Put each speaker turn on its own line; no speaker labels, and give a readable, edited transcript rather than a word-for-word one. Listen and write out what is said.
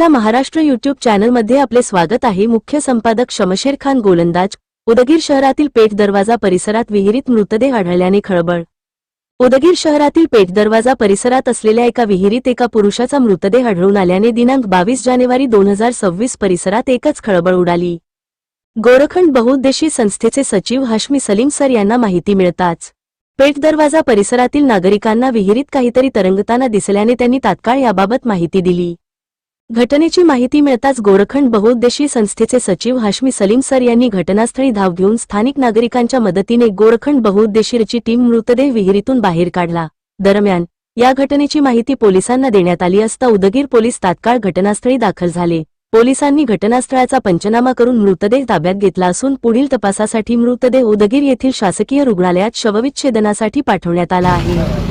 आपला महाराष्ट्र यूट्यूब चॅनलमध्ये आपले स्वागत आहे। मुख्य संपादक शमशेर खान गोलंदाज। उदगीर शहरातील पेठ दरवाजा परिसरात विहिरीत मृतदेह आढळल्याने खळबळ। उदगीर शहरातील पेठ दरवाजा परिसरात असलेल्या एका विहिरीत एका पुरुषाचा मृतदेह आढळून आल्याने दिनांक 22 जानेवारी 2026 परिसरात एकच खळबळ उडाली। गोरखंड बहुउद्देशीय संस्थेचे सचिव हाशमी सलीम सर यांना माहिती मिळताच पेठ दरवाजा परिसरातील नागरिकांना विहिरीत काहीतरी तरंगताना दिसल्याने त्यांनी तात्काळ याबाबत माहिती दिली। घटनेची माहिती मिळताच गोरखंड बहुउद्देशीय संस्थेचे सचिव हाशमी सलीम सर यांनी घटनास्थळी धाव घेऊन स्थानिक नागरिकांच्या मदतीने गोरखंड बहुउद्देशीयची टीम मृतदेह विहिरीतून बाहेर काढला। दरम्यान या घटनेची माहिती पोलिसांना देण्यात आली असता उदगीर पोलीस तात्काळ घटनास्थळी दाखल झाले। पोलिसांनी घटनास्थळाचा पंचनामा करून मृतदेह ताब्यात घेतला असून पुढील तपासासाठी मृतदेह उदगीर येथील शासकीय रुग्णालयात शवविच्छेदनासाठी पाठवण्यात आला आहे।